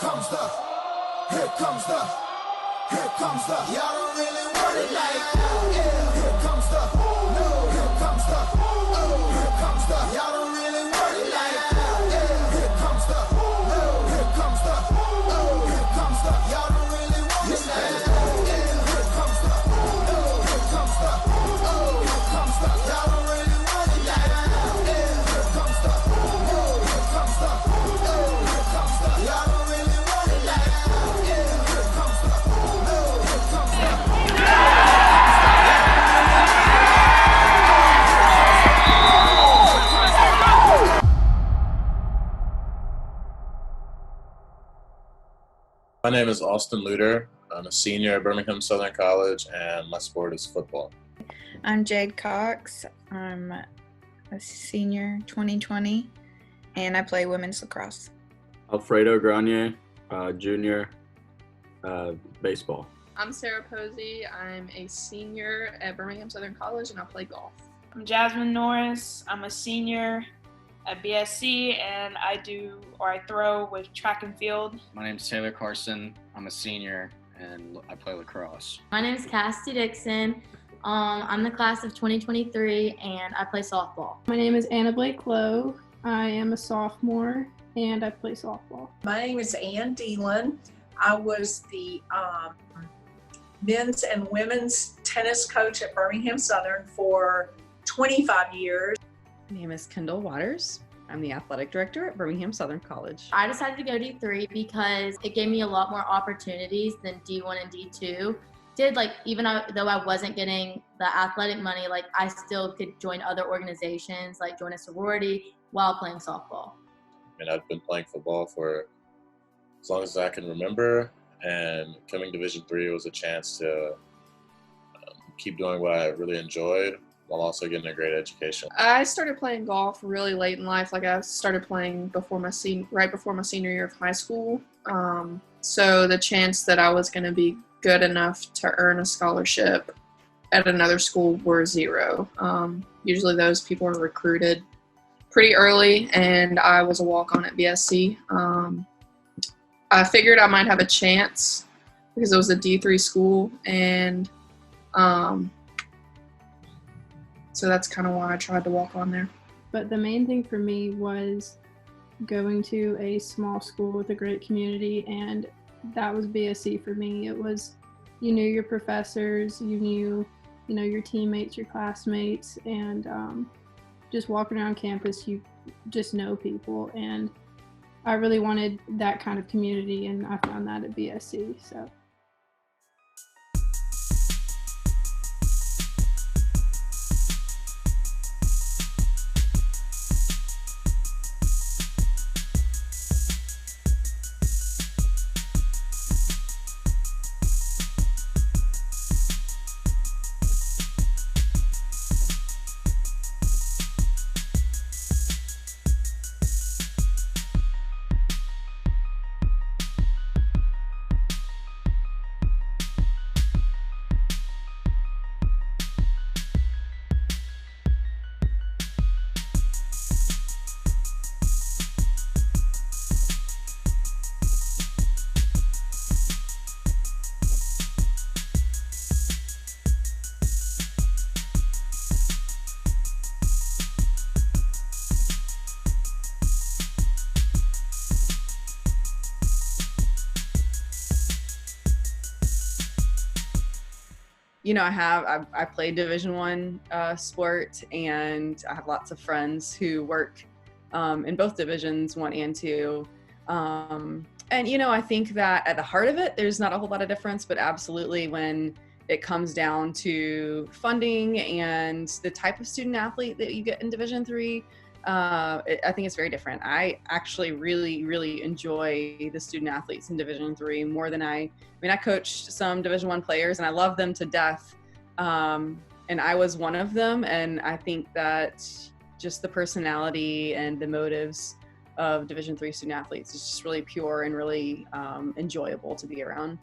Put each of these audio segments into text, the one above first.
comes the, here comes the, here comes the. Y'all don't really want it like that. Yeah. Here comes the, no. Here comes the, oh. Here comes the. Y'all don't really want it like that. Yeah. Here comes the, no. Here comes the, oh. Here comes the. Y'all don't really want it like that. Yeah. Here comes the, no. Here comes the, oh. Here comes the. Y'all don't really want it like that. Yeah. Here comes the, no. Here comes the, oh. Here comes the. Y'all don't really want it like that. Yeah. Here comes the, no. Here comes the. My name is Austin Luter. I'm a senior at Birmingham Southern College, and my sport is football. I'm Jade Cox. I'm a senior 2020, and I play women's lacrosse. Alfredo Granier, junior, baseball. I'm Sarah Posey. I'm a senior at Birmingham Southern College, and I play golf. I'm Jasmine Norris. I'm a senior at BSC, and I throw with track and field. My name's Taylor Carson. I'm a senior, and I play lacrosse. My name is Cassidy Dixon. I'm the class of 2023, and I play softball. My name is Anna Blake Lowe. I am a sophomore, and I play softball. My name is Ann Dealin. I was the men's and women's tennis coach at Birmingham Southern for 25 years. My name is Kendall Waters. I'm the athletic director at Birmingham Southern College. I decided to go D3 because it gave me a lot more opportunities than D1 and D2 did. Even though I wasn't getting the athletic money, I still could join other organizations, join a sorority while playing softball. I've been playing football for as long as I can remember, and coming to Division III was a chance to keep doing what I really enjoyed, while also getting a great education. I started playing golf really late in life. I started playing right before my senior year of high school. So the chance that I was going to be good enough to earn a scholarship at another school were zero. Usually those people are recruited pretty early, and I was a walk-on at BSC. I figured I might have a chance because it was a D3 school, and so that's kind of why I tried to walk on there. But the main thing for me was going to a small school with a great community, and that was BSC for me. It was, you knew your professors, you knew, your teammates, your classmates, and just walking around campus, you just know people. And I really wanted that kind of community, and I found that at BSC. So. I played Division I sport, and I have lots of friends who work in both Divisions 1 and 2. And I think that at the heart of it, there's not a whole lot of difference, but absolutely when it comes down to funding and the type of student athlete that you get in Division III, I think it's very different. I actually really, really enjoy the student athletes in Division III more than I coached some Division I players, and I love them to death. And I was one of them. And I think that just the personality and the motives of Division III student athletes is just really pure and really enjoyable to be around.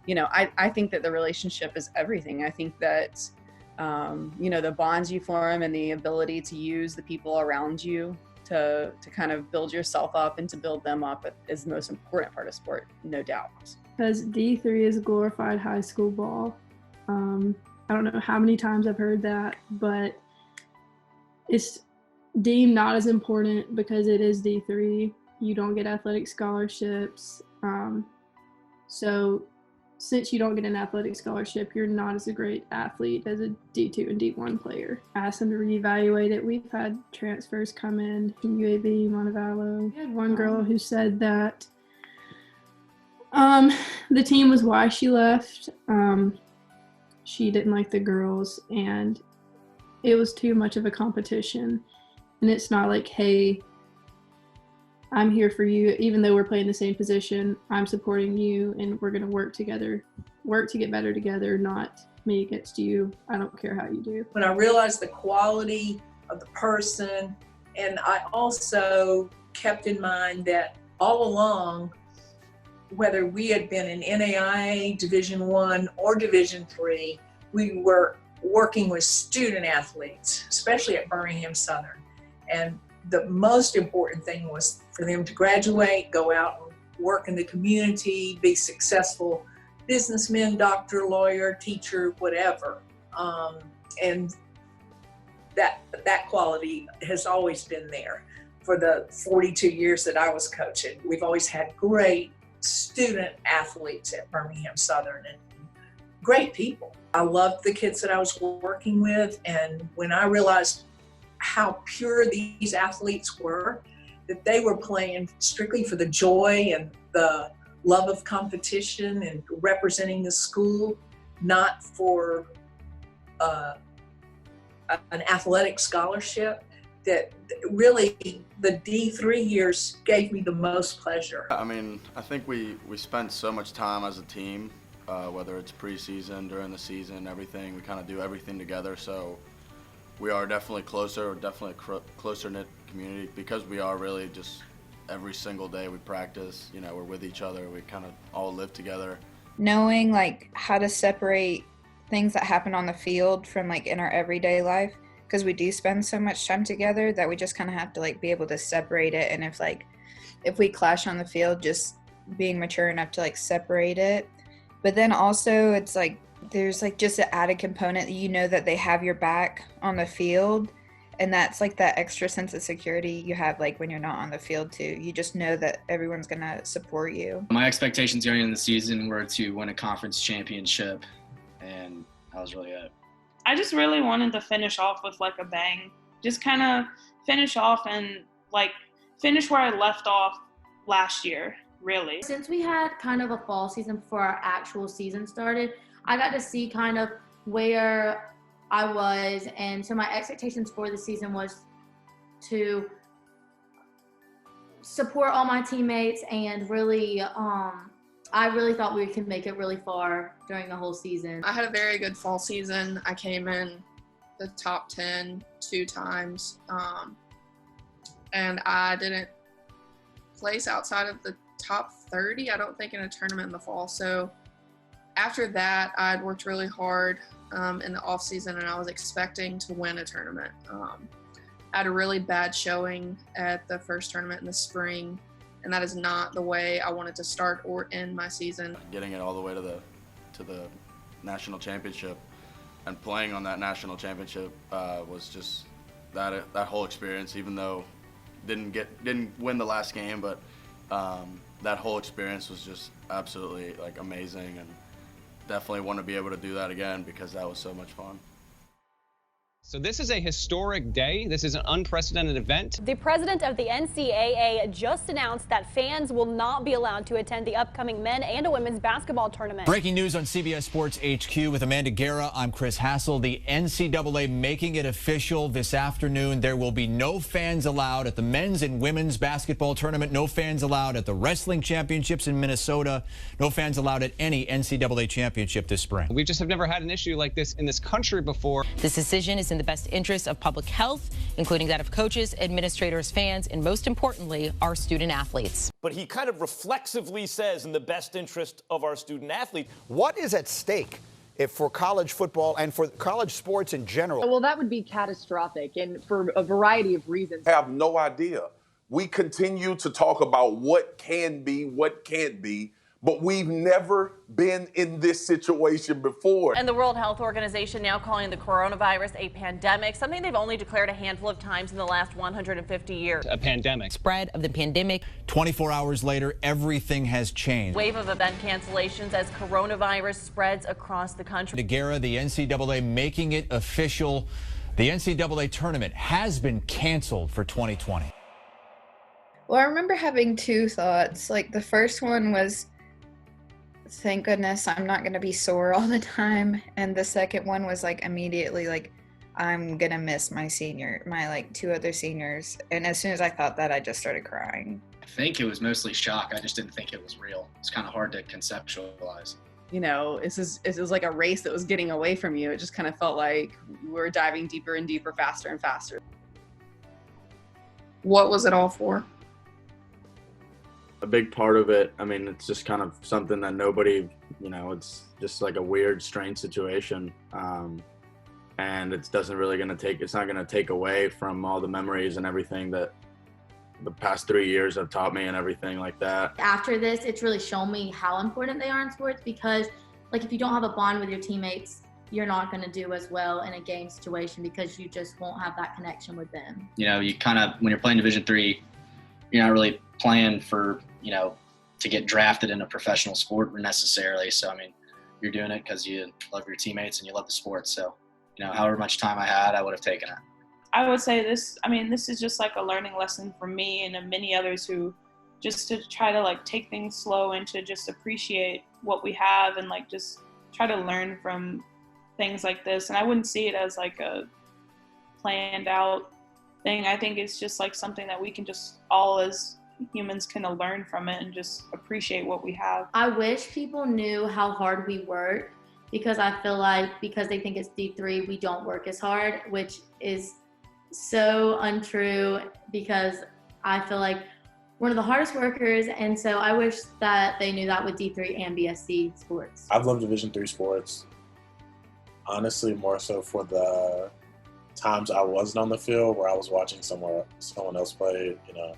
I think that the relationship is everything. I think that the bonds you form and the ability to use the people around you to kind of build yourself up and to build them up is the most important part of sport, no doubt. Because D3 is glorified high school ball. I don't know how many times I've heard that, but it's deemed not as important because it is D3. You don't get athletic scholarships. So since you don't get an athletic scholarship, you're not as a great athlete as a D2 and D1 player. I asked them to reevaluate it. We've had transfers come in from UAB, Montevallo. We had one girl who said that the team was why she left. She didn't like the girls, and it was too much of a competition. And it's not like, hey, I'm here for you. Even though we're playing the same position, I'm supporting you, and we're going to work together, work to get better together, not me against you. I don't care how you do. When I realized the quality of the person, and I also kept in mind that all along, whether we had been in NAIA, Division I, or Division III, we were working with student athletes, especially at Birmingham Southern. And the most important thing was for them to graduate, go out and work in the community, be successful businessmen, doctor, lawyer, teacher, whatever. And that quality has always been there. For the 42 years that I was coaching, we've always had great student athletes at Birmingham Southern and great people. I loved the kids that I was working with, and when I realized how pure these athletes were, that they were playing strictly for the joy and the love of competition and representing the school, not for an athletic scholarship, that really the D3 years gave me the most pleasure. I mean, I think we spent so much time as a team, whether it's preseason, during the season, everything. We kind of do everything together, so we are definitely closer, definitely a closer-knit community, because we are really just every single day we practice, you know, we're with each other, we kind of all live together. Knowing like how to separate things that happen on the field from like in our everyday life, because we do spend so much time together that we just kind of have to like be able to separate it. And if we clash on the field, just being mature enough to like separate it. But then also it's like there's like just an added component that you know that they have your back on the field, and that's like that extra sense of security you have like when you're not on the field too. You just know that everyone's gonna support you. My expectations going into the season were to win a conference championship, and that was really it. I just really wanted to finish off with like a bang. Just kind of finish off and like finish where I left off last year, really. Since we had kind of a fall season before our actual season started, I got to see kind of where I was, and so my expectations for the season was to support all my teammates and really I really thought we could make it really far during the whole season. I had a very good fall season. I came in the top 10 2 times, and I didn't place outside of the top 30, I don't think, in a tournament in the fall. So after that, I'd worked really hard in the off season, and I was expecting to win a tournament. I had a really bad showing at the first tournament in the spring, and that is not the way I wanted to start or end my season. Getting it all the way to the national championship and playing on that national championship was just that whole experience. Even though didn't win the last game, but that whole experience was just absolutely like amazing, and definitely want to be able to do that again because that was so much fun. So this is a historic day. This is an unprecedented event. The president of the NCAA just announced that fans will not be allowed to attend the upcoming men and women's basketball tournament. Breaking news on CBS Sports HQ with Amanda Guerra. I'm Chris Hassel. The NCAA making it official this afternoon. There will be no fans allowed at the men's and women's basketball tournament. No fans allowed at the wrestling championships in Minnesota. No fans allowed at any NCAA championship this spring. We just have never had an issue like this in this country before. This decision is in the best interest of public health, including that of coaches, administrators, fans, and most importantly, our student athletes. But he kind of reflexively says in the best interest of our student athletes. What is at stake if for college football and for college sports in general. Well, that would be catastrophic, and for a variety of reasons. I have no idea. We continue to talk about what can be, what can't be, but we've never been in this situation before. And the World Health Organization now calling the coronavirus a pandemic, something they've only declared a handful of times in the last 150 years. A pandemic. Spread of the pandemic. 24 hours later, everything has changed. Wave of event cancellations as coronavirus spreads across the country. Gara, the NCAA making it official. The NCAA tournament has been canceled for 2020. Well, I remember having two thoughts. Like, the first one was, thank goodness I'm not going to be sore all the time. And the second one was like immediately like, I'm going to miss my like two other seniors. And as soon as I thought that, I just started crying. I think it was mostly shock. I just didn't think it was real. It's kind of hard to conceptualize. You know, this was like a race that was getting away from you. It just kind of felt like we were diving deeper and deeper, faster and faster. What was it all for? A big part of it, I mean, it's just kind of something that nobody, you know, it's just like a weird, strange situation. And it doesn't really it's not going to take away from all the memories and everything that the past 3 years have taught me and everything like that. After this, it's really shown me how important they are in sports, because like if you don't have a bond with your teammates, you're not going to do as well in a game situation because you just won't have that connection with them. You know, you kind of, when you're playing Division III, you're not really playing for, you know, to get drafted in a professional sport necessarily. So, I mean, you're doing it because you love your teammates and you love the sport. So, you know, however much time I had, I would have taken it. I would say this is just like a learning lesson for me and many others who just to try to like take things slow and to just appreciate what we have and like just try to learn from things like this. And I wouldn't see it as like a planned out thing. I think it's just like something that we can just all as humans can learn from it and just appreciate what we have. I wish people knew how hard we work, because I feel like because they think it's D3, we don't work as hard, which is so untrue, because I feel like we're one of the hardest workers, and so I wish that they knew that with D3 and BSC sports. I've loved Division III sports, honestly, more so for the times I wasn't on the field where I was watching someone else play, you know,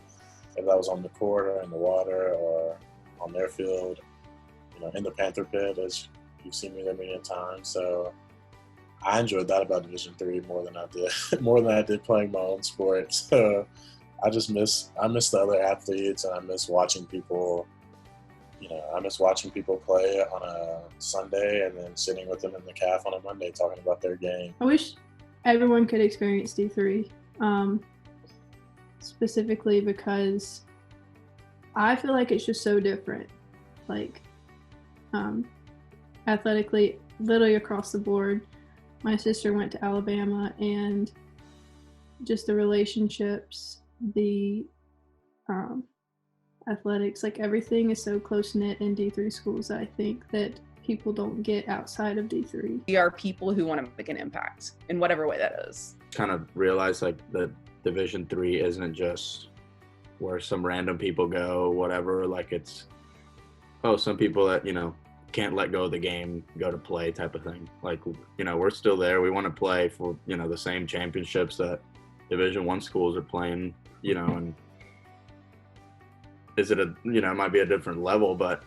if that was on the court or in the water or on their field, you know, in the Panther Pit, as you've seen me there many times. So I enjoyed that about Division III more than I did playing my own sport. So I miss the other athletes, and I miss watching people, you know, I miss watching people play on a Sunday and then sitting with them in the caf on a Monday talking about their game. I wish everyone could experience D3, specifically because I feel like it's just so different. Like, athletically, literally across the board. My sister went to Alabama, and just the relationships, the athletics, like everything is so close-knit in D3 schools that I think that people don't get outside of D3. We are people who want to make an impact in whatever way that is. Kind of realize like that Division III isn't just where some random people go, whatever. Like it's, some people that, you know, can't let go of the game, go to play type of thing. Like, you know, we're still there. We want to play for, you know, the same championships that Division I schools are playing, you know, and it might be a different level, but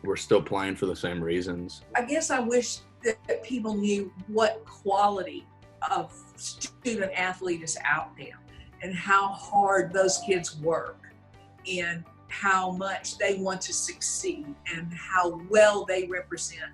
we're still playing for the same reasons. I guess I wish that people knew what quality of student athlete is out there and how hard those kids work and how much they want to succeed and how well they represent